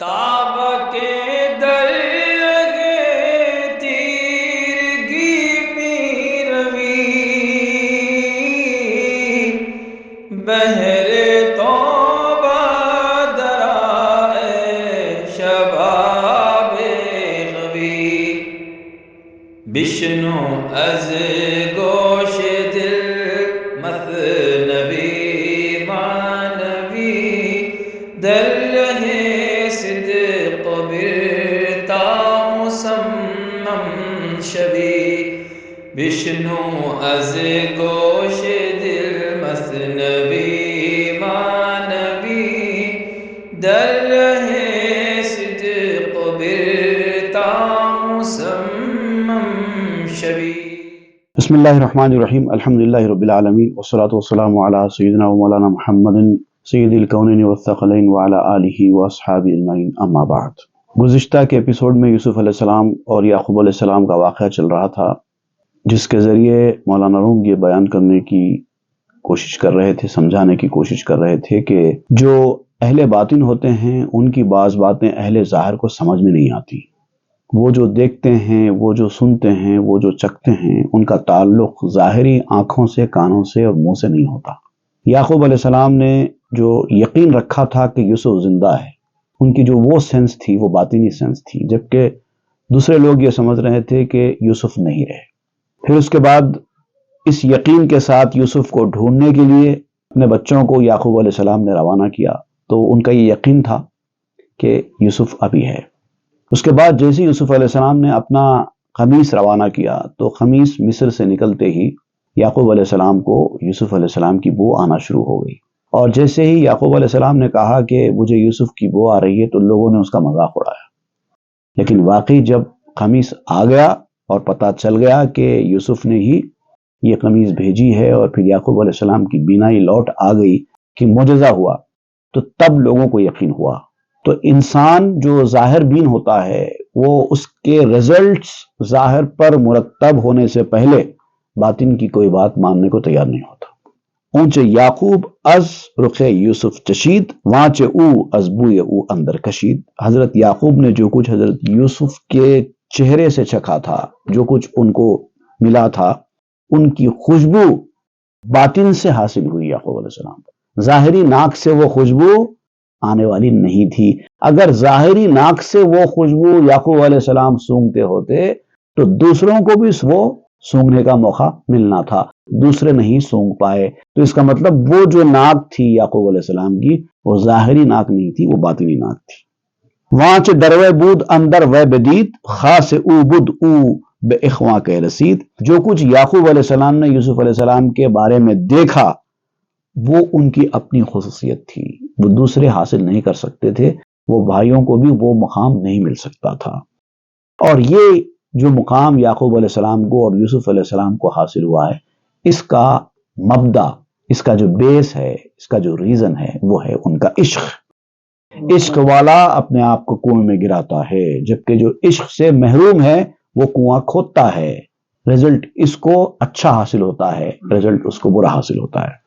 تاب کے درگے تیرگی پیروی بہر توبہ درائے شباب غوی بشنو از گوش دل مثنوی مانوی در رہے صدق برتا مسمم شوی بشنو از گوش دل مثنوی مانوی در رہے صدق برتا مسمم شوی۔ بسم اللہ الرحمن الرحیم، الحمدللہ رب العالمین، والصلاة والسلام علی سیدنا و مولانا محمد سید الکونین والثقلین وعلی آلہ واصحابہ اجمعین، اما بعد۔ گزشتہ کے ایپیسوڈ میں یوسف علیہ السلام اور یعقوب علیہ السلام کا واقعہ چل رہا تھا، جس کے ذریعے مولانا روم یہ بیان کرنے کی کوشش کر رہے تھے، سمجھانے کی کوشش کر رہے تھے کہ جو اہل باطن ہوتے ہیں ان کی بعض باتیں اہل ظاہر کو سمجھ میں نہیں آتی۔ وہ جو دیکھتے ہیں، وہ جو سنتے ہیں، وہ جو چکھتے ہیں، ان کا تعلق ظاہری آنکھوں سے، کانوں سے اور منہ سے نہیں ہوتا۔ یعقوب علیہ السلام نے جو یقین رکھا تھا کہ یوسف زندہ ہے، ان کی جو وہ سینس تھی وہ باطنی سینس تھی، جبکہ دوسرے لوگ یہ سمجھ رہے تھے کہ یوسف نہیں رہے۔ پھر اس کے بعد اس یقین کے ساتھ یوسف کو ڈھونڈنے کے لیے اپنے بچوں کو یعقوب علیہ السلام نے روانہ کیا، تو ان کا یہ یقین تھا کہ یوسف ابھی ہے۔ اس کے بعد جیسے یوسف علیہ السلام نے اپنا قمیص روانہ کیا تو قمیص مصر سے نکلتے ہی یعقوب علیہ السلام کو یوسف علیہ السلام کی بو آنا شروع ہو گئی، اور جیسے ہی یعقوب علیہ السلام نے کہا کہ مجھے یوسف کی بو آ رہی ہے تو لوگوں نے اس کا مذاق اڑایا، لیکن واقعی جب قمیص آ گیا اور پتہ چل گیا کہ یوسف نے ہی یہ قمیص بھیجی ہے، اور پھر یعقوب علیہ السلام کی بینائی لوٹ آ گئی کہ معجزہ ہوا، تو تب لوگوں کو یقین ہوا۔ تو انسان جو ظاہر بین ہوتا ہے وہ اس کے رزلٹس ظاہر پر مرتب ہونے سے پہلے باطن کی کوئی بات ماننے کو تیار نہیں ہوتا۔ اونچے یعقوب از رخ یوسف چشید، وانچے او از بوئے او اندر کشید۔ حضرت یعقوب نے جو کچھ حضرت یوسف کے چہرے سے چکھا تھا، جو کچھ ان کو ملا تھا، ان کی خوشبو باطن سے حاصل ہوئی یعقوب علیہ السلام۔ ظاہری ناک سے وہ خوشبو آنے والی نہیں تھی۔ اگر ظاہری ناک سے وہ خوشبو یعقوب علیہ السلام سونگتے ہوتے تو دوسروں کو بھی وہ سونگنے کا موقع ملنا تھا، دوسرے نہیں سونگ پائے۔ تو اس کا مطلب وہ جو ناک تھی یعقوب علیہ السلام کی، وہ ظاہری ناک نہیں تھی، وہ باطنی ناک تھی۔ وہاں چ ڈروے بود اندر وے بدید، خاص او بد او بے اخواں کے رسید۔ جو کچھ یعقوب علیہ السلام نے یوسف علیہ السلام کے بارے میں دیکھا وہ ان کی اپنی خصوصیت تھی، وہ دوسرے حاصل نہیں کر سکتے تھے، وہ بھائیوں کو بھی وہ مقام نہیں مل سکتا تھا۔ اور یہ جو مقام یعقوب علیہ السلام کو اور یوسف علیہ السلام کو حاصل ہوا ہے، اس کا مبدا، اس کا جو بیس ہے، اس کا جو ریزن ہے، وہ ہے ان کا عشق۔ عشق والا اپنے آپ کو کنویں میں گراتا ہے، جبکہ جو عشق سے محروم ہے وہ کنواں کھودتا ہے۔ رزلٹ اس کو اچھا حاصل ہوتا ہے، رزلٹ اس کو برا حاصل ہوتا ہے۔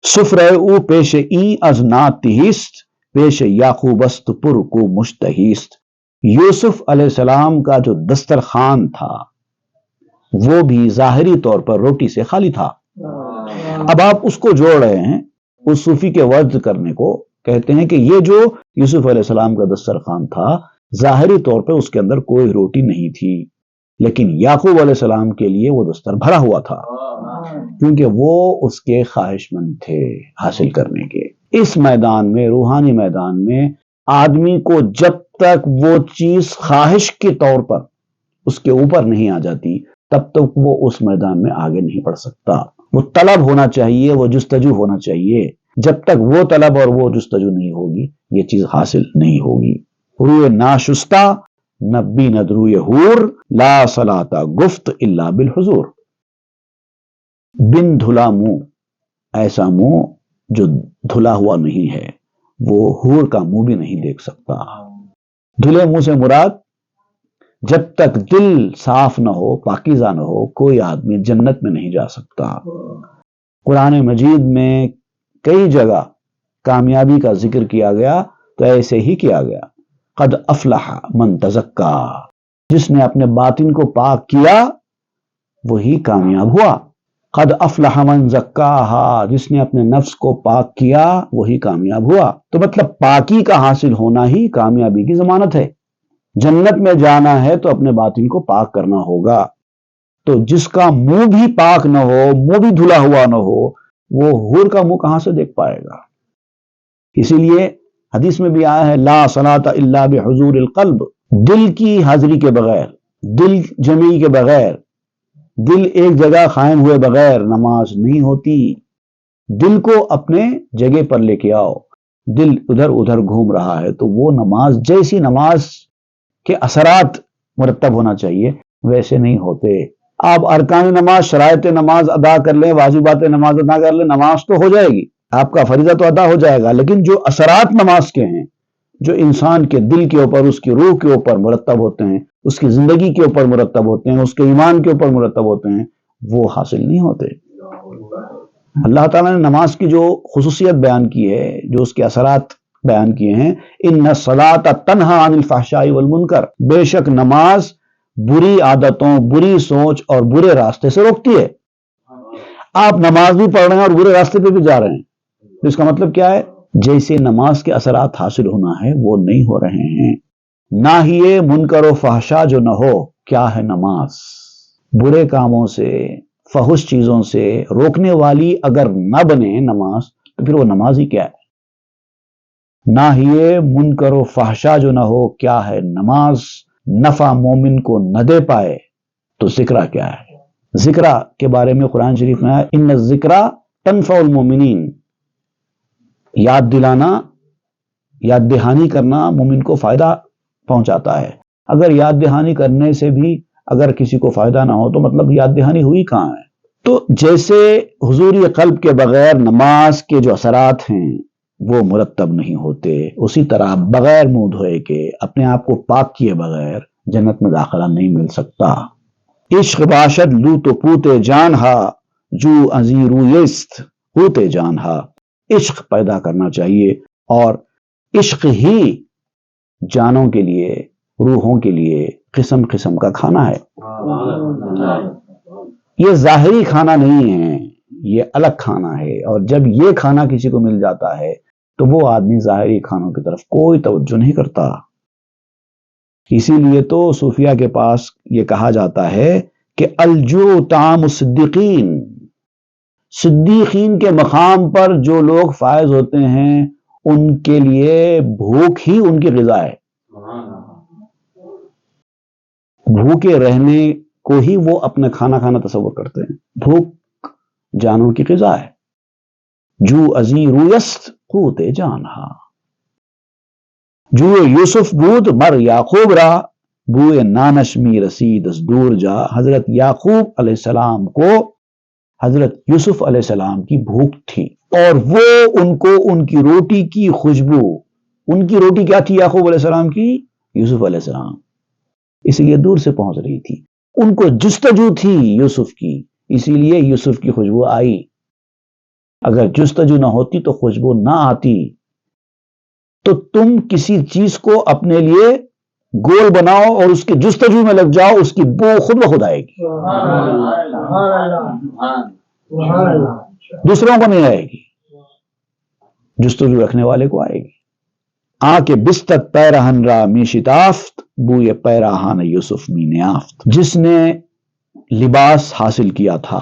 سفرہ او پیش این از ناتیست، پیش یعقوب است پر کو مشتہیست۔ یوسف علیہ السلام کا جو دسترخوان تھا وہ بھی ظاہری طور پر روٹی سے خالی تھا۔ اب آپ اس کو جوڑ رہے ہیں، اس صوفی کے ورد کرنے کو کہتے ہیں کہ یہ جو یوسف علیہ السلام کا دسترخوان تھا، ظاہری طور پہ اس کے اندر کوئی روٹی نہیں تھی، لیکن یعقوب علیہ السلام کے لیے وہ دستر بھرا ہوا تھا، کیونکہ وہ اس کے خواہش مند تھے حاصل کرنے کے۔ اس میدان میں، روحانی میدان میں، آدمی کو جب تک وہ چیز خواہش کے طور پر اس کے اوپر نہیں آ جاتی تب تک وہ اس میدان میں آگے نہیں بڑھ سکتا۔ وہ طلب ہونا چاہیے، وہ جستجو ہونا چاہیے۔ جب تک وہ طلب اور وہ جستجو نہیں ہوگی یہ چیز حاصل نہیں ہوگی۔ روئے ناشستہ نبی ند روئے حور، لا صلاۃ گفت الا بالحضور۔ بن دھلا منہ، ایسا منہ جو دھلا ہوا نہیں ہے، وہ حور کا منہ بھی نہیں دیکھ سکتا۔ دھلے منہ سے مراد جب تک دل صاف نہ ہو، پاکیزہ نہ ہو، کوئی آدمی جنت میں نہیں جا سکتا۔ قرآن مجید میں کئی جگہ کامیابی کا ذکر کیا گیا تو تو ایسے ہی کیا گیا. قد افلح من تزکا، جس نے اپنے باطن کو پاک کیا وہی کامیاب ہوا. قد افلح من زکاہا، جس نے اپنے نفس کو پاک کیا وہی کامیاب ہوا. تو مطلب پاکی کا حاصل ہونا ہی کامیابی کی ضمانت ہے. جنت میں جانا ہے تو اپنے باطن کو پاک کرنا ہوگا. تو جس کا منہ بھی پاک نہ ہو، منہ بھی دھلا ہوا نہ ہو، وہ حور کا منہ کہاں سے دیکھ پائے گا؟ اسی لیے حدیث میں بھی آیا ہے لا صلاۃ الا بحضور القلب، دل کی حاضری کے بغیر، دل جمعی کے بغیر، دل ایک جگہ قائم ہوئے بغیر نماز نہیں ہوتی. دل کو اپنے جگہ پر لے کے آؤ. دل ادھر ادھر گھوم رہا ہے تو وہ نماز جیسی نماز کے اثرات مرتب ہونا چاہیے ویسے نہیں ہوتے. آپ ارکان نماز، شرائط نماز ادا کر لیں، واجبات نماز ادا کر لیں، نماز تو ہو جائے گی، آپ کا فریضہ تو ادا ہو جائے گا، لیکن جو اثرات نماز کے ہیں، جو انسان کے دل کے اوپر، اس کی روح کے اوپر مرتب ہوتے ہیں، اس کی زندگی کے اوپر مرتب ہوتے ہیں، اس کے ایمان کے اوپر مرتب ہوتے ہیں، وہ حاصل نہیں ہوتے. اللہ تعالیٰ نے نماز کی جو خصوصیت بیان کی ہے، جو اس کے اثرات بیان کیے ہیں، ان الصلاۃ تنہی عن الفحشاء والمنکر، بے شک نماز بری عادتوں، بری سوچ اور برے راستے سے روکتی ہے. آپ نماز بھی پڑھ رہے ہیں اور برے راستے پہ بھی جا رہے ہیں، تو اس کا مطلب کیا ہے؟ جیسے نماز کے اثرات حاصل ہونا ہے وہ نہیں ہو رہے ہیں. نہ ہی یہ منکر و فحشا جو نہ ہو، کیا ہے نماز؟ برے کاموں سے، فحش چیزوں سے روکنے والی اگر نہ بنے نماز تو پھر وہ نماز ہی کیا ہے؟ نہ ہی یہ منکر و فحشا جو نہ ہو، کیا ہے نماز؟ نفع مومن کو نہ دے پائے تو ذکرہ کیا ہے؟ ذکرہ کے بارے میں قرآن شریف میں آیا ان الذکرہ تنفع المومنین، یاد دلانا، یاد دہانی کرنا مومن کو فائدہ پہنچاتا ہے. اگر یاد دہانی کرنے سے بھی اگر کسی کو فائدہ نہ ہو تو مطلب یاد دہانی ہوئی کہاں ہے؟ تو جیسے حضوری قلب کے بغیر نماز کے جو اثرات ہیں وہ مرتب نہیں ہوتے، اسی طرح بغیر منہ دھوئے کے، اپنے آپ کو پاک کیے بغیر جنت میں داخلہ نہیں مل سکتا. عشق باشد لو تو پوتے جان ہا، جو ازیرو یست ہوتے جان ہا. عشق پیدا کرنا چاہیے، اور عشق ہی جانوں کے لیے، روحوں کے لیے قسم قسم کا کھانا ہے. یہ ظاہری کھانا نہیں ہے، یہ الگ کھانا ہے. اور جب یہ کھانا کسی کو مل جاتا ہے تو وہ آدمی ظاہری کھانوں کی طرف کوئی توجہ نہیں کرتا. اسی لیے تو صوفیہ کے پاس یہ کہا جاتا ہے کہ الجوع طعام الصدیقین، صدیقین کے مقام پر جو لوگ فائز ہوتے ہیں ان کے لیے بھوک ہی ان کی غذا ہے. بھوکے رہنے کو ہی وہ اپنا کھانا کھانا تصور کرتے ہیں. بھوک جانوں کی غذا ہے. جو ازیرو یست قوت جانہا، جو یوسف بود مر یعقوب را، بوئے نانش می رسید از دور جا. حضرت یعقوب علیہ السلام کو حضرت یوسف علیہ السلام کی بھوک تھی، اور وہ ان کو ان کی روٹی کی خوشبو، ان کی روٹی کیا تھی یعقوب علیہ السلام کی؟ یوسف علیہ السلام، اس لیے دور سے پہنچ رہی تھی. ان کو جستجو تھی یوسف کی، اسی لیے یوسف کی خوشبو آئی. اگر جستجو نہ ہوتی تو خوشبو نہ آتی. تو تم کسی چیز کو اپنے لیے گول بناؤ اور اس کے جستجو میں لگ جاؤ، اس کی بو خود بخود آئے گی، دوسروں کو نہیں آئے گی، جستجو رکھنے والے کو آئے گی. آ کے بستت پیرہن را می شتافت، بوئے پیراہان یوسف می نیافت. جس نے لباس حاصل کیا تھا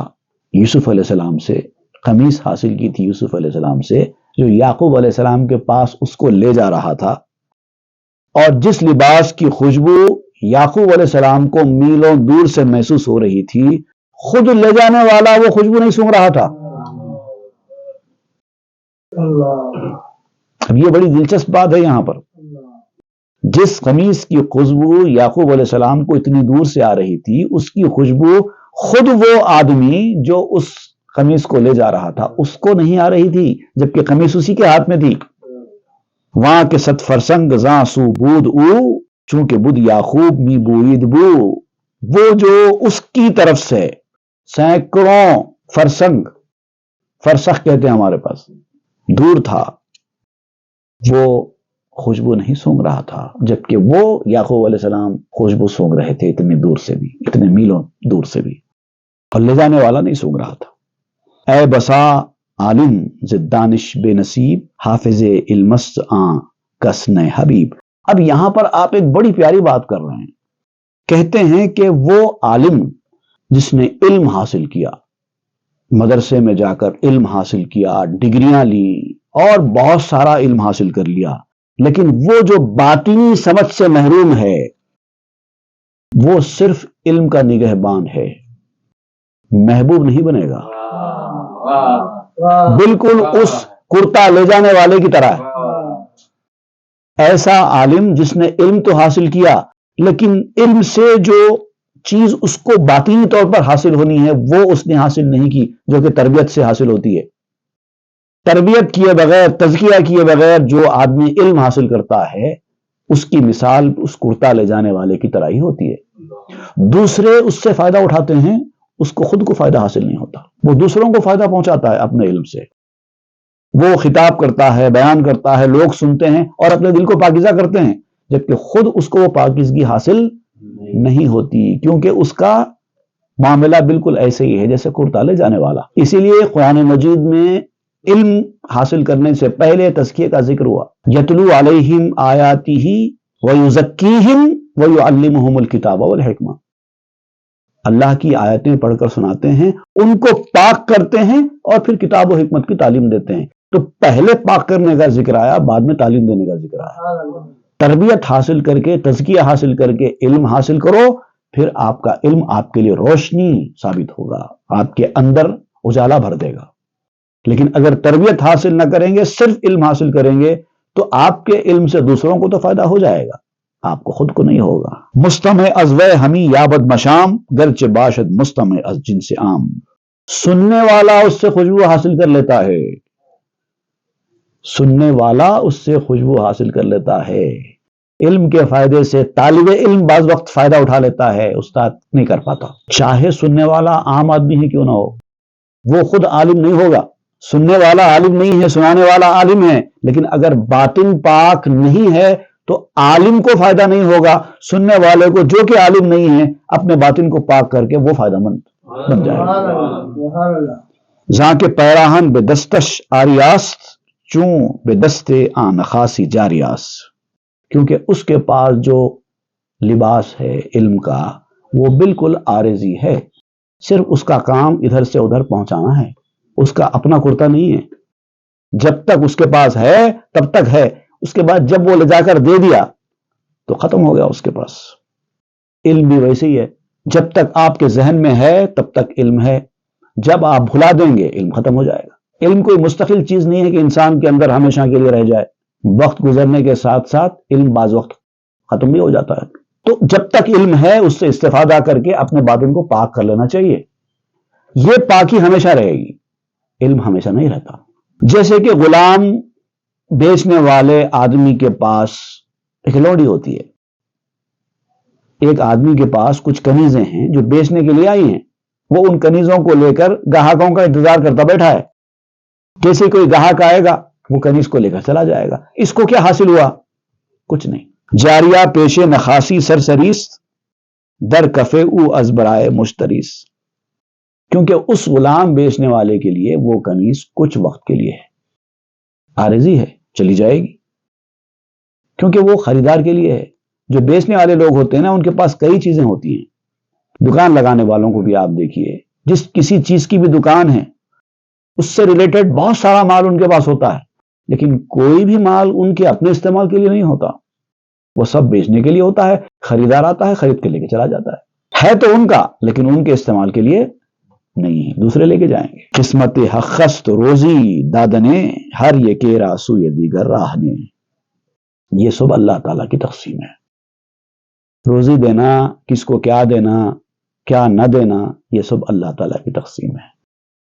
یوسف علیہ السلام سے، قمیص حاصل کی تھی یوسف علیہ السلام سے، جو یعقوب علیہ السلام کے پاس اس کو لے جا رہا تھا، اور جس لباس کی خوشبو یعقوب علیہ السلام کو میلوں دور سے محسوس ہو رہی تھی، خود لے جانے والا وہ خوشبو نہیں سونگھ رہا تھا. اب یہ بڑی دلچسپ بات ہے یہاں پر. جس قمیص کی خوشبو یعقوب علیہ السلام کو اتنی دور سے آ رہی تھی، اس کی خوشبو خود وہ آدمی جو اس قمیص کو لے جا رہا تھا اس کو نہیں آ رہی تھی، جبکہ قمیص اسی کے ہاتھ میں تھی. وہاں کے ست فرسنگ زاں سو بود او، چونکہ بد یعقوب می بوید بو. وہ جو اس کی طرف سے سینکڑوں فرسنگ، فرسخ کہتے ہیں ہمارے پاس، دور تھا، وہ خوشبو نہیں سونگ رہا تھا، جبکہ وہ یعقوب علیہ السلام خوشبو سونگ رہے تھے، اتنے دور سے بھی، اتنے میلوں دور سے بھی، اور لے جانے والا نہیں سونگ رہا تھا۔ اے بسا عالم زد دانش بے نصیب، حافظ علمست آن کسن حبیب۔ اب یہاں پر آپ ایک بڑی پیاری بات کر رہے ہیں، کہتے ہیں کہ وہ عالم جس نے علم حاصل کیا، مدرسے میں جا کر علم حاصل کیا، ڈگریاں لی اور بہت سارا علم حاصل کر لیا، لیکن وہ جو باطنی سمجھ سے محروم ہے، وہ صرف علم کا نگہبان ہے، محبوب نہیں بنے گا، بالکل اس کرتا لے جانے والے کی طرح ہے۔ ایسا عالم جس نے علم تو حاصل کیا، لیکن علم سے جو چیز اس کو باطنی طور پر حاصل ہونی ہے وہ اس نے حاصل نہیں کی، جو کہ تربیت سے حاصل ہوتی ہے۔ تربیت کیے بغیر، تزکیہ کیے بغیر جو آدمی علم حاصل کرتا ہے، اس کی مثال اس کرتا لے جانے والے کی طرح ہی ہوتی ہے۔ دوسرے اس سے فائدہ اٹھاتے ہیں، اس کو خود کو فائدہ حاصل نہیں ہوتا، وہ دوسروں کو فائدہ پہنچاتا ہے اپنے علم سے، وہ خطاب کرتا ہے، بیان کرتا ہے، لوگ سنتے ہیں اور اپنے دل کو پاکیزہ کرتے ہیں، جبکہ خود اس کو وہ پاکیزگی حاصل نہیں ہوتی، کیونکہ اس کا معاملہ بالکل ایسے ہی ہے جیسے کرتا لے جانے والا۔ اسی لیے قرآن مجید میں علم حاصل کرنے سے پہلے تزکیے کا ذکر ہوا، یتلو علیہم آیاتہ ویزکیہم ویعلمہم الکتاب والحکمہ۔ اللہ کی آیتیں پڑھ کر سناتے ہیں، ان کو پاک کرتے ہیں اور پھر کتاب و حکمت کی تعلیم دیتے ہیں۔ تو پہلے پاک کرنے کا ذکر آیا، بعد میں تعلیم دینے کا ذکر آیا۔ تربیت حاصل کر کے، تزکیہ حاصل کر کے علم حاصل کرو، پھر آپ کا علم آپ کے لیے روشنی ثابت ہوگا، آپ کے اندر اجالا بھر دے گا۔ لیکن اگر تربیت حاصل نہ کریں گے، صرف علم حاصل کریں گے، تو آپ کے علم سے دوسروں کو تو فائدہ ہو جائے گا، آپ کو خود کو نہیں ہوگا۔ مستمع از وے ہمی یابد مشام، گرچہ باشد مستمع از جنس عام۔ سننے والا اس سے خوشبو حاصل کر لیتا ہے، سننے والا اس سے خوشبو حاصل کر لیتا ہے۔ علم کے فائدے سے طالب علم بعض وقت فائدہ اٹھا لیتا ہے، استاد نہیں کر پاتا، چاہے سننے والا عام آدمی ہی کیوں نہ ہو، وہ خود عالم نہیں ہوگا۔ سننے والا عالم نہیں ہے، سنانے والا عالم ہے، لیکن اگر باطن پاک نہیں ہے تو عالم کو فائدہ نہیں ہوگا، سننے والے کو جو کہ عالم نہیں ہے اپنے باطن کو پاک کر کے وہ فائدہ مند بن جائے گا۔ زاں کے پیراہن بے دستش آریاست، چوں بے دستے آن خاصی جاریاس۔ کیونکہ اس کے پاس جو لباس ہے علم کا، وہ بالکل عارضی ہے، صرف اس کا کام ادھر سے ادھر پہنچانا ہے، اس کا اپنا کرتا نہیں ہے۔ جب تک اس کے پاس ہے تب تک ہے، اس کے بعد جب وہ لے جا کر دے دیا تو ختم ہو گیا اس کے پاس۔ علم بھی ویسے ہی ہے، جب تک آپ کے ذہن میں ہے تب تک علم ہے، جب آپ بھلا دیں گے علم ختم ہو جائے گا۔ علم کوئی مستقل چیز نہیں ہے کہ انسان کے اندر ہمیشہ کے لیے رہ جائے، وقت گزرنے کے ساتھ ساتھ علم بعض وقت ختم بھی ہو جاتا ہے۔ تو جب تک علم ہے اس سے استفادہ کر کے اپنے باطن کو پاک کر لینا چاہیے، یہ پاکی ہمیشہ رہے گی، علم ہمیشہ نہیں رہتا۔ جیسے کہ غلام بیچنے والے آدمی کے پاس ایک لوڈی ہوتی ہے، ایک آدمی کے پاس کچھ کنیزیں ہیں جو بیچنے کے لیے آئی ہیں، وہ ان کنیزوں کو لے کر گاہکوں کا انتظار کرتا بیٹھا ہے، جیسے کوئی گاہک آئے گا وہ کنیز کو لے کر چلا جائے گا۔ اس کو کیا حاصل ہوا؟ کچھ نہیں۔ جاریہ پیشے نخاسی سرسریس، در کفے او از برائے مشتریس۔ کیونکہ اس غلام بیچنے والے کے لیے وہ کنیز کچھ وقت کے لیے ہے، عارضی ہے، چلی جائے گی، کیونکہ وہ خریدار کے لیے ہے۔ جو بیچنے والے لوگ ہوتے ہیں نا، ان کے پاس کئی چیزیں ہوتی ہیں۔ دکان لگانے والوں کو بھی آپ دیکھیے، جس کسی چیز کی بھی دکان ہے اس سے ریلیٹڈ بہت سارا مال ان کے پاس ہوتا ہے، لیکن کوئی بھی مال ان کے اپنے استعمال کے لیے نہیں ہوتا، وہ سب بیچنے کے لیے ہوتا ہے۔ خریدار آتا ہے، خرید کے لے کے چلا جاتا ہے تو ان کا، لیکن ان کے استعمال کے لیے نہیں، دوسرے لے کے جائیں گے۔ قسمت حقست روزی دادنے، ہر یہ کیرا سوی دیگر راہ نے۔ یہ سب اللہ تعالیٰ کی تقسیم ہے۔ روزی دینا، کس کو کیا دینا، کیا نہ دینا، یہ سب اللہ تعالیٰ کی تقسیم ہے۔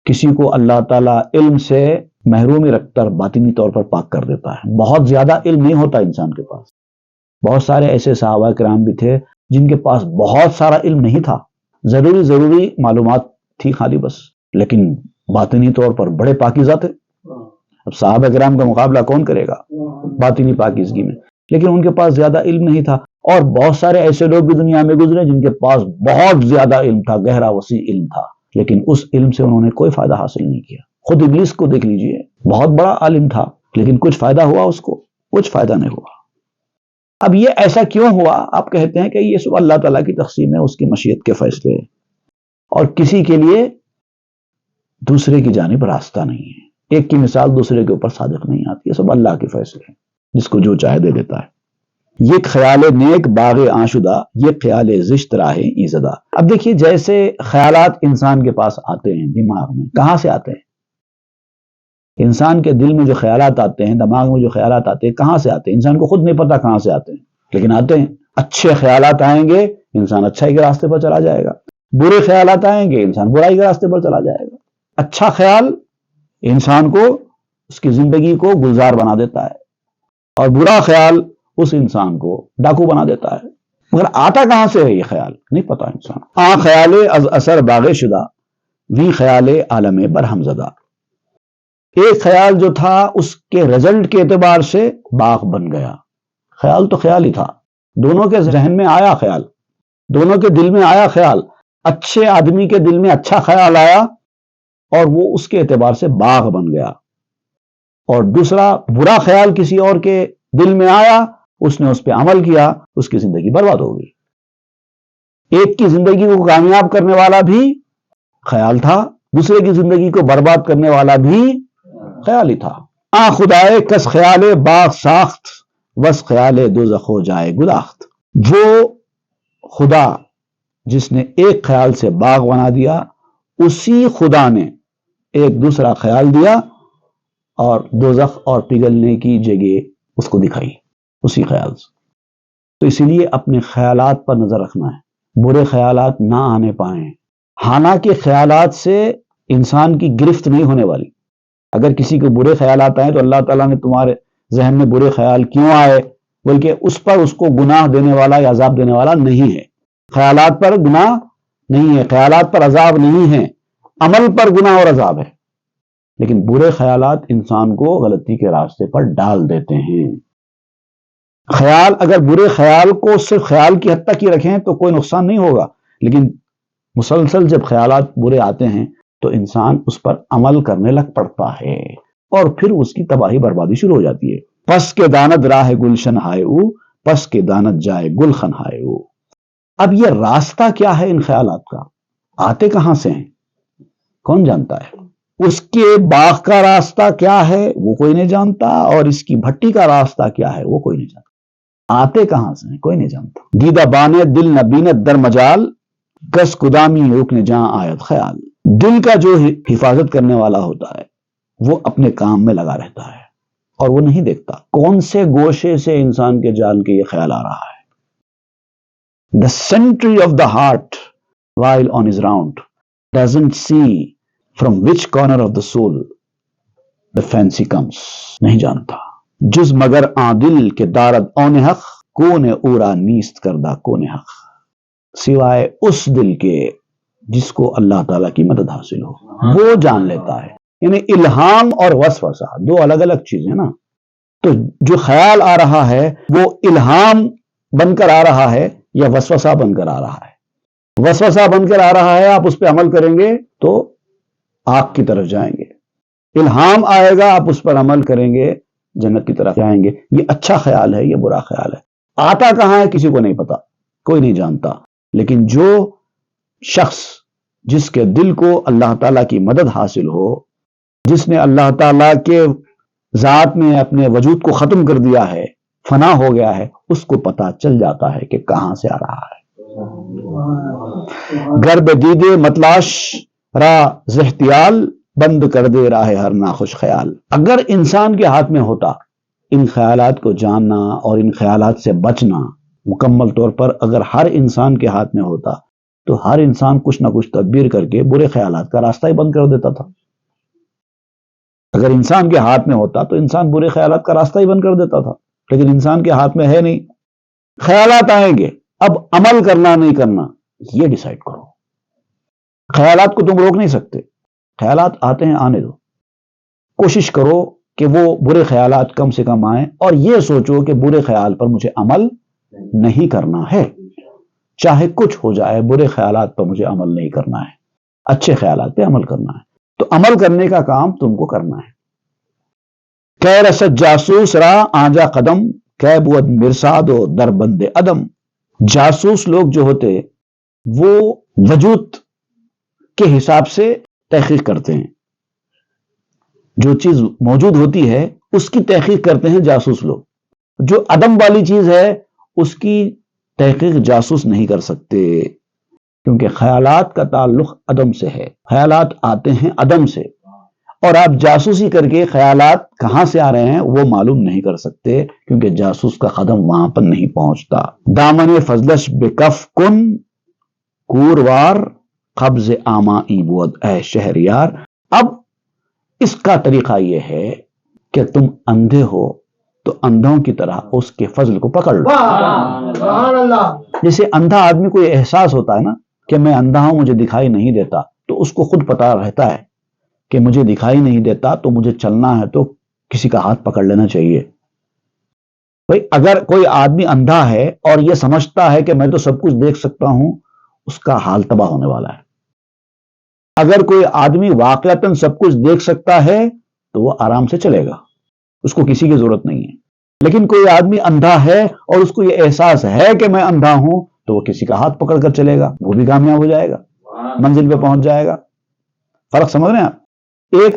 کسی کو اللہ تعالیٰ علم سے محرومی رکھ کر باطنی طور پر پاک کر دیتا ہے۔ بہت زیادہ علم نہیں ہوتا انسان کے پاس۔ بہت سارے ایسے صحابہ کرام بھی تھے جن کے پاس بہت سارا علم نہیں تھا، ضروری معلومات تھی خالی بس، لیکن باطنی طور پر بڑے پاکیزہ تھے۔ اب صحابہ کرام کا مقابلہ کون کرے گا باطنی پاکیزگی میں؟ لیکن ان کے پاس زیادہ علم نہیں تھا، اور بہت سارے ایسے لوگ بھی دنیا میں گزرے جن کے پاس بہت زیادہ علم تھا، گہرا وسیع علم تھا، لیکن اس علم سے انہوں نے کوئی فائدہ حاصل نہیں کیا۔ خود ابلیس کو دیکھ لیجئے، بہت بڑا عالم تھا لیکن کچھ فائدہ ہوا اس کو؟ کچھ فائدہ نہیں ہوا۔ اب یہ ایسا کیوں ہوا؟ آپ کہتے ہیں کہ یہ سب اللہ تعالیٰ کی تقسیم ہے، اس کی مشیت کے فیصلے ہیں، اور کسی کے لیے دوسرے کی جانب راستہ نہیں ہے، ایک کی مثال دوسرے کے اوپر صادق نہیں آتی، یہ سب اللہ کے فیصلے ہیں، جس کو جو چاہے دے دیتا ہے۔ یہ خیال نیک باغ آشدہ، یہ خیال زشت راہ ایزدہ۔ اب دیکھیے، جیسے خیالات انسان کے پاس آتے ہیں دماغ میں، کہاں سے آتے ہیں؟ انسان کے دل میں جو خیالات آتے ہیں، دماغ میں جو خیالات آتے ہیں، کہاں سے آتے ہیں؟ انسان کو خود نہیں پتا کہاں سے آتے ہیں، لیکن آتے ہیں۔ اچھے خیالات آئیں گے، انسان اچھائی کے راستے پر چلا جائے گا، برے خیالات آئیں گے، انسان برائی کے راستے پر چلا جائے گا۔ اچھا خیال انسان کو، اس کی زندگی کو گلزار بنا دیتا ہے، اور برا خیال اس انسان کو ڈاکو بنا دیتا ہے۔ مگر آتا کہاں سے ہے یہ خیال؟ نہیں پتا انسان۔ خیال از اثر باغ شدہ، وی خیال عالم برہم زدہ۔ ایک خیال جو تھا اس کے رزلٹ کے اعتبار سے باغ بن گیا۔ خیال تو خیال ہی تھا، دونوں کے ذہن میں آیا خیال، دونوں کے دل میں آیا خیال۔ اچھے آدمی کے دل میں اچھا خیال آیا اور وہ اس کے اعتبار سے باغ بن گیا، اور دوسرا برا خیال کسی اور کے دل میں آیا، اس نے اس پہ عمل کیا، اس کی زندگی برباد ہو گئی۔ ایک کی زندگی کو کامیاب کرنے والا بھی خیال تھا، دوسرے کی زندگی کو برباد کرنے والا بھی خیال ہی تھا۔ خدائے کس خیال باغ ساخت، بس خیال دوزخ ہو جائے گداخت۔ وہ خدا جس نے ایک خیال سے باغ بنا دیا، اسی خدا نے ایک دوسرا خیال دیا اور دوزخ اور پگھلنے کی جگہ اس کو دکھائی اسی خیال سے۔ تو اسی لیے اپنے خیالات پر نظر رکھنا ہے، برے خیالات نہ آنے پائیں۔ حالانکہ خیالات سے انسان کی گرفت نہیں ہونے والی۔ اگر کسی کو برے خیالات آئیں تو اللہ تعالیٰ نے تمہارے ذہن میں برے خیال کیوں آئے، بلکہ اس پر اس کو گناہ دینے والا یا عذاب دینے والا نہیں ہے۔ خیالات پر گناہ نہیں ہے، خیالات پر عذاب نہیں ہے، عمل پر گناہ اور عذاب ہے، لیکن برے خیالات انسان کو غلطی کے راستے پر ڈال دیتے ہیں۔ خیال، اگر برے خیال کو صرف خیال کی حد تک ہی رکھیں تو کوئی نقصان نہیں ہوگا، لیکن مسلسل جب خیالات برے آتے ہیں تو انسان اس پر عمل کرنے لگ پڑتا ہے، اور پھر اس کی تباہی بربادی شروع ہو جاتی ہے۔ پس کے دانت راہ گلشن ہائے او، پس کے دانت جائے گلخن ہائے او۔ اب یہ راستہ کیا ہے ان خیالات کا؟ آتے کہاں سے ہیں؟ کون جانتا ہے؟ اس کے باغ کا راستہ کیا ہے وہ کوئی نہیں جانتا، اور اس کی بھٹی کا راستہ کیا ہے وہ کوئی نہیں جانتا۔ آتے کہاں سے ہیں کوئی نہیں جانتا۔ دیدہ بانے دل نہ بینت در مجال، گس قدامی رکن جاں آیت خیال۔ دل کا جو حفاظت کرنے والا ہوتا ہے وہ اپنے کام میں لگا رہتا ہے، اور وہ نہیں دیکھتا کون سے گوشے سے انسان کے جان کے یہ خیال آ رہا ہے۔ The sentry of the heart while on his round doesn't see from which corner of the soul the fancy comes۔ نہیں جانتا جز مگر دل کے دارد اون حق، کون اورا نیست کردہ کون حق۔ سوائے اس دل کے جس کو اللہ تعالیٰ کی مدد حاصل ہو، وہ جان لیتا ہے۔ یعنی الہام اور وسوسہ دو الگ الگ چیزیں نا۔ تو جو خیال آ رہا ہے وہ الہام بن کر آ رہا ہے یا وسوسہ بن کر آ رہا ہے؟ وسوسہ بن کر آ رہا ہے، آپ اس پہ عمل کریں گے تو آگ کی طرف جائیں گے۔ الہام آئے گا، آپ اس پر عمل کریں گے، جنت کی طرف جائیں گے۔ یہ اچھا خیال ہے، یہ برا خیال ہے۔ آتا کہاں ہے کسی کو نہیں پتا، کوئی نہیں جانتا، لیکن جو شخص جس کے دل کو اللہ تعالیٰ کی مدد حاصل ہو، جس نے اللہ تعالیٰ کے ذات میں اپنے وجود کو ختم کر دیا ہے، فنا ہو گیا ہے، اس کو پتا چل جاتا ہے کہ کہاں سے آ رہا ہے۔ گرب دیدے متلاش را زحتیال، بند کر دے راہ ہر ناخوش خیال۔ اگر انسان کے ہاتھ میں ہوتا ان خیالات کو جاننا اور ان خیالات سے بچنا، مکمل طور پر اگر ہر انسان کے ہاتھ میں ہوتا تو ہر انسان کچھ نہ کچھ تدبیر کر کے برے خیالات کا راستہ ہی بند کر دیتا تھا۔ اگر انسان کے ہاتھ میں ہوتا تو انسان برے خیالات کا راستہ ہی بند کر دیتا تھا، لیکن انسان کے ہاتھ میں ہے نہیں۔ خیالات آئیں گے، اب عمل کرنا نہیں کرنا یہ ڈیسائیڈ کرو۔ خیالات کو تم روک نہیں سکتے، خیالات آتے ہیں آنے دو۔ کوشش کرو کہ وہ برے خیالات کم سے کم آئیں، اور یہ سوچو کہ برے خیال پر مجھے عمل نہیں کرنا ہے، چاہے کچھ ہو جائے برے خیالات پر مجھے عمل نہیں کرنا ہے، اچھے خیالات پہ عمل کرنا ہے۔ تو عمل کرنے کا کام تم کو کرنا ہے۔ کہ رسد جاسوس را آنجا قدم، کہ بود مرصاد و در بند عدم۔ جاسوس لوگ جو ہوتے وہ وجود کے حساب سے تحقیق کرتے ہیں، جو چیز موجود ہوتی ہے اس کی تحقیق کرتے ہیں جاسوس لوگ، جو عدم والی چیز ہے اس کی تحقیق جاسوس نہیں کر سکتے، کیونکہ خیالات کا تعلق عدم سے ہے، خیالات آتے ہیں عدم سے، اور آپ جاسوسی کر کے خیالات کہاں سے آ رہے ہیں وہ معلوم نہیں کر سکتے، کیونکہ جاسوس کا قدم وہاں پر نہیں پہنچتا۔ دامن فضلش بکف کن کوروار، قبض آمائی بود اے شہریار۔ اب اس کا طریقہ یہ ہے کہ تم اندھے ہو تو اندھوں کی طرح اس کے فضل کو پکڑ لو۔ جیسے اندھا آدمی کو یہ احساس ہوتا ہے نا کہ میں اندھا ہوں، مجھے دکھائی نہیں دیتا، تو اس کو خود پتا رہتا ہے کہ مجھے دکھائی نہیں دیتا تو مجھے چلنا ہے تو کسی کا ہاتھ پکڑ لینا چاہیے۔ بھائی اگر کوئی آدمی اندھا ہے اور یہ سمجھتا ہے کہ میں تو سب کچھ دیکھ سکتا ہوں، اس کا حال تباہ ہونے والا ہے۔ اگر کوئی آدمی واقعتاً سب کچھ دیکھ سکتا ہے تو وہ آرام سے چلے گا، اس کو کسی کی ضرورت نہیں ہے۔ لیکن کوئی آدمی اندھا ہے اور اس کو یہ احساس ہے کہ میں اندھا ہوں، تو وہ کسی کا ہاتھ پکڑ کر چلے گا، وہ بھی کامیاب ہو جائے گا، منزل پہ پہنچ جائے گا۔ فرق سمجھ رہے ہیں آپ؟ ایک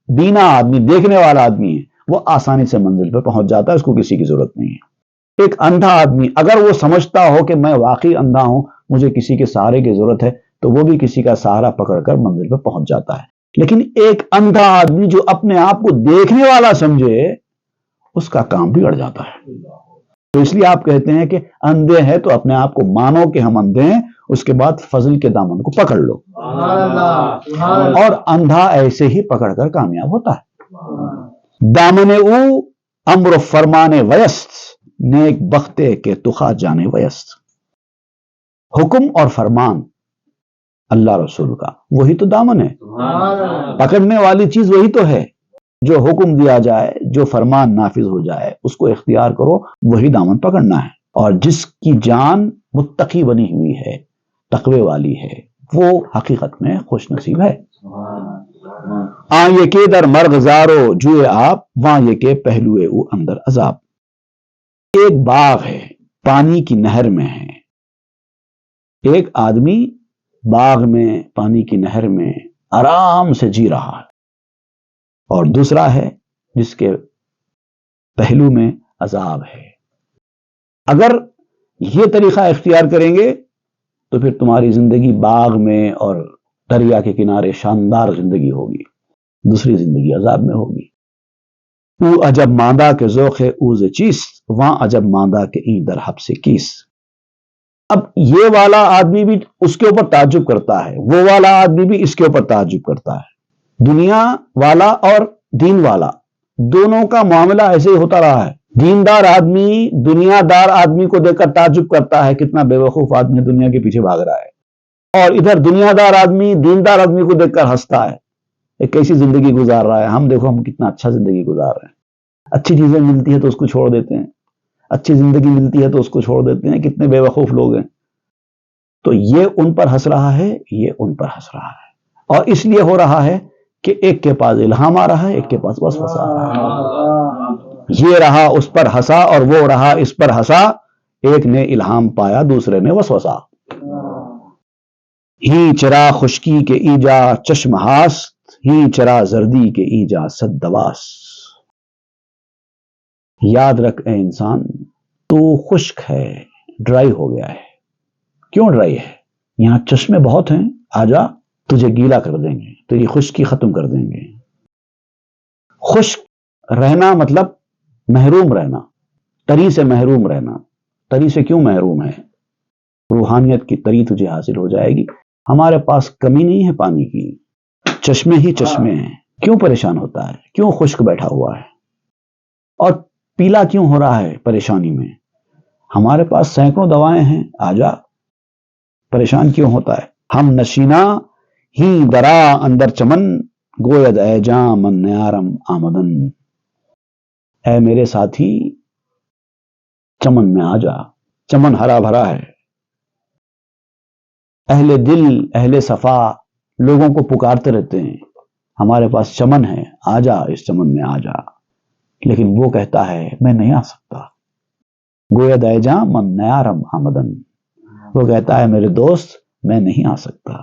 بینا آدمی، دیکھنے والا آدمی ہے، وہ آسانی سے منزل پہ پہنچ جاتا ہے، اس کو کسی کی ضرورت نہیں ہے۔ ایک اندھا آدمی اگر وہ سمجھتا ہو کہ میں واقعی اندھا ہوں، مجھے کسی کے سہارے کی ضرورت ہے، تو وہ بھی کسی کا سہارا پکڑ کر منزل پہ پہنچ جاتا ہے۔ لیکن ایک اندھا آدمی جو اپنے آپ کو دیکھنے والا سمجھے، اس کا کام بگڑ جاتا ہے۔ تو اس لیے آپ کہتے ہیں کہ اندھے ہیں تو اپنے آپ کو مانو کہ ہم اندھے ہیں، اس کے بعد فضل کے دامن کو پکڑ لو، اور اندھا ایسے ہی پکڑ کر کامیاب ہوتا ہے۔ دامن او امر فرمانے ویست، نیک بختے کے تخا جانے ویست۔ حکم اور فرمان اللہ رسول کا، وہی تو دامن ہے، پکڑنے والی چیز وہی تو ہے۔ جو حکم دیا جائے، جو فرمان نافذ ہو جائے، اس کو اختیار کرو، وہی دامن پکڑنا ہے۔ اور جس کی جان متقی بنی ہوئی ہے، تقوی والی ہے، وہ حقیقت میں خوش نصیب ہے۔ آں یہ کے در مرغ زارو جوئے آپ، وہاں یہ کے پہلوئے او اندر عذاب۔ ایک باغ ہے، پانی کی نہر میں ہے، ایک آدمی باغ میں پانی کی نہر میں آرام سے جی رہا ہے، اور دوسرا ہے جس کے پہلو میں عذاب ہے۔ اگر یہ طریقہ اختیار کریں گے تو پھر تمہاری زندگی باغ میں اور دریا کے کنارے شاندار زندگی ہوگی، دوسری زندگی عذاب میں ہوگی۔ او عجب ماندہ کے ذوق اوز چیس، وہاں عجب ماندہ کے این در حب سے کیس۔ اب یہ والا آدمی بھی اس کے اوپر تعجب کرتا ہے، وہ والا آدمی بھی اس کے اوپر تعجب کرتا ہے۔ دنیا والا اور دین والا دونوں کا معاملہ ایسے ہی ہوتا رہا ہے۔ دیندار آدمی دنیا دار آدمی کو دیکھ کر تعجب کرتا ہے، کتنا بے وقوف آدمی دنیا کے پیچھے بھاگ رہا ہے، اور ادھر دنیا دار آدمی دیندار آدمی کو دیکھ کر ہنستا ہے، ایک کیسی زندگی گزار رہا ہے، ہم دیکھو ہم کتنا اچھا زندگی گزار رہے ہیں، اچھی چیزیں ملتی ہے تو اس کو چھوڑ دیتے ہیں، اچھی زندگی ملتی ہے تو اس کو چھوڑ دیتے ہیں، کتنے بے وقوف لوگ ہیں۔ تو یہ ان پر ہنس رہا ہے، یہ ان پر ہنس رہا ہے، اور اس لیے ہو رہا ہے کہ ایک کے پاس الہام آ رہا ہے، ایک کے پاس وسوسہ آ رہا ہے۔ یہ رہا اس پر ہنسا اور وہ رہا اس پر ہنسا، ایک نے الہام پایا دوسرے نے وسوسہ۔ ہی چرا خشکی کے ایجا چشم ہاست، ہی چرا زردی کے ایجا صد دواس۔ یاد رکھ اے انسان، تو خشک ہے، ڈرائی ہو گیا ہے۔ کیوں ڈرائی ہے؟ یہاں چشمے بہت ہیں، آجا تجھے گیلا کر دیں گے، تیری خشکی ختم کر دیں گے۔ خشک رہنا مطلب محروم رہنا، تری سے محروم رہنا۔ تری سے کیوں محروم ہے؟ روحانیت کی تری تجھے حاصل ہو جائے گی۔ ہمارے پاس کمی نہیں ہے پانی کی، چشمے ہی چشمے ہیں۔ کیوں پریشان ہوتا ہے؟ کیوں خشک بیٹھا ہوا ہے؟ اور پیلا کیوں ہو رہا ہے پریشانی میں؟ ہمارے پاس سینکڑوں دوائیں ہیں، آجا پریشان کیوں ہوتا ہے؟ ہم نشینا ہی درا اندر چمن، گوید اے جام من نیارم آمدن۔ اے میرے ساتھی چمن میں آ جا، چمن ہرا بھرا ہے، اہل دل اہل صفا لوگوں کو پکارتے رہتے ہیں، ہمارے پاس چمن ہے، آ جا اس چمن میں آ جا۔ لیکن وہ کہتا ہے میں نہیں آ سکتا، گویا دے جاں من نیارم آمدن، وہ کہتا ہے میرے دوست میں نہیں آ سکتا۔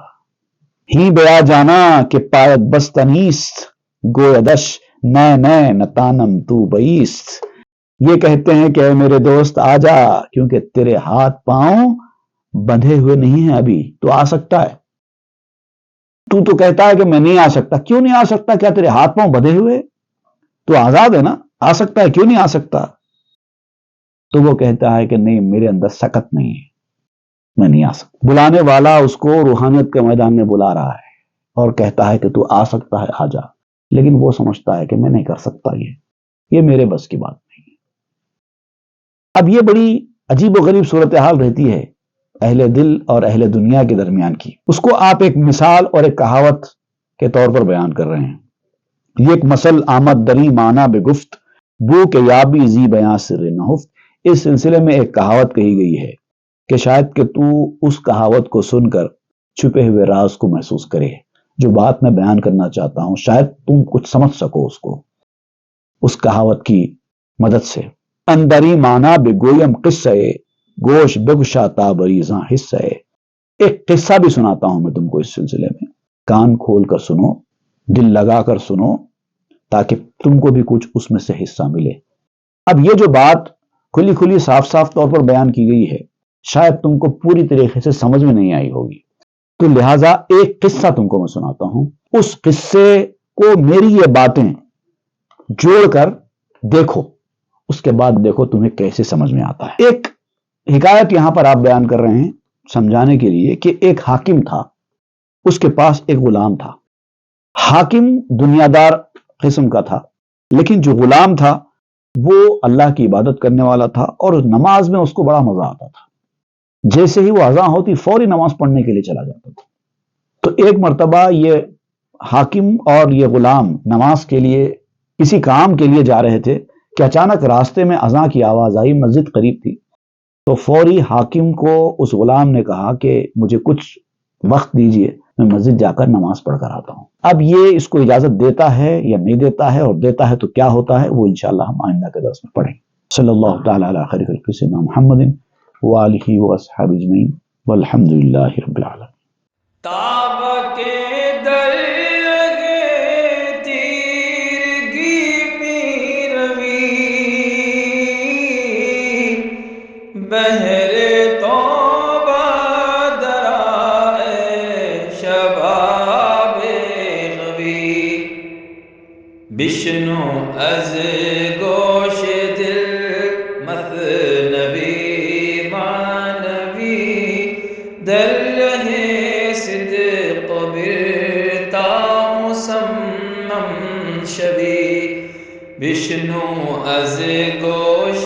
ہی بیا جانا کہ پایت بستنیست، گویا دش نئے نئے نتانم تو بیست، یہ کہتے ہیں کہ اے میرے دوست آ جا، کیونکہ تیرے ہاتھ پاؤں بندھے ہوئے نہیں ہیں، ابھی تو آ سکتا ہے۔ تو کہتا ہے کہ میں نہیں آ سکتا، کیوں نہیں آ سکتا؟ کیا تیرے ہاتھ پاؤں بندھے ہوئے؟ تو آزاد ہے نا، آ سکتا ہے، کیوں نہیں آ سکتا؟ تو وہ کہتا ہے کہ نہیں، میرے اندر سکت نہیں ہے، میں نہیں آ سکتا۔ بلانے والا اس کو روحانیت کے میدان میں بلا رہا ہے اور کہتا ہے کہ تو آ سکتا ہے، آ جا، لیکن وہ سمجھتا ہے کہ میں نہیں کر سکتا، یہ میرے بس کی بات نہیں ہے۔ اب یہ بڑی عجیب و غریب صورتحال رہتی ہے اہل دل اور اہل دنیا کے درمیان کی۔ اس کو آپ ایک مثال اور ایک کہاوت کے طور پر بیان کر رہے ہیں۔ یہ ایک مثل آمد دری مانا بگفت، بو کے یابی زی بیاں سر نہفت، اس سلسلے میں ایک کہاوت کہی گئی ہے کہ شاید کہ تو اس کہاوت کو سن کر چھپے ہوئے راز کو محسوس کرے، جو بات میں بیان کرنا چاہتا ہوں شاید تم کچھ سمجھ سکو اس کو، اس کہاوت کی مدد سے۔ اندری مانا بگویم قصہ گوش بگشا بریزاں حصہ، ایک قصہ بھی سناتا ہوں میں تم کو اس سلسلے میں، کان کھول کر سنو، دل لگا کر سنو، تاکہ تم کو بھی کچھ اس میں سے حصہ ملے۔ اب یہ جو بات کھلی کھلی صاف صاف طور پر بیان کی گئی ہے، شاید تم کو پوری طریقے سے سمجھ میں نہیں آئی ہوگی، تو لہٰذا ایک قصہ تم کو میں سناتا ہوں، اس قصے کو میری یہ باتیں جوڑ کر دیکھو، اس کے بعد دیکھو تمہیں کیسے سمجھ میں آتا ہے۔ ایک حکایت یہاں پر آپ بیان کر رہے ہیں سمجھانے کے لیے کہ ایک حاکم تھا، اس کے پاس ایک غلام تھا۔ حاکم دنیا دار قسم کا تھا، لیکن جو غلام تھا وہ اللہ کی عبادت کرنے والا تھا اور نماز میں اس کو بڑا مزہ آتا تھا۔ جیسے ہی وہ اذان ہوتی فوری نماز پڑھنے کے لیے چلا جاتا تھا۔ تو ایک مرتبہ یہ حاکم اور یہ غلام نماز کے لیے کسی کام کے لیے جا رہے تھے کہ اچانک راستے میں اذان کی آواز آئی، مسجد قریب تھی، تو فوری حاکم کو اس غلام نے کہا کہ مجھے کچھ وقت دیجئے، میں مسجد جا کر نماز پڑھ کر آتا ہوں۔ اب یہ اس کو اجازت دیتا ہے یا نہیں دیتا ہے، اور دیتا ہے تو کیا ہوتا ہے، وہ انشاءاللہ ہم آئندہ کے درس میں پڑھیں گے۔ صلی اللہ تعالی علی خیر خلق سیدنا محمد وآلہ واصحابہ اجمعین والحمد للہ رب العالمین۔ تاب کے در لگے تیرگی میں روی، بہر توبہ درائے شباب غوی، بشنو از گوش دل مثنوی معنوی، در رہے صدق برتا مسمم شوی، بشنو از گوش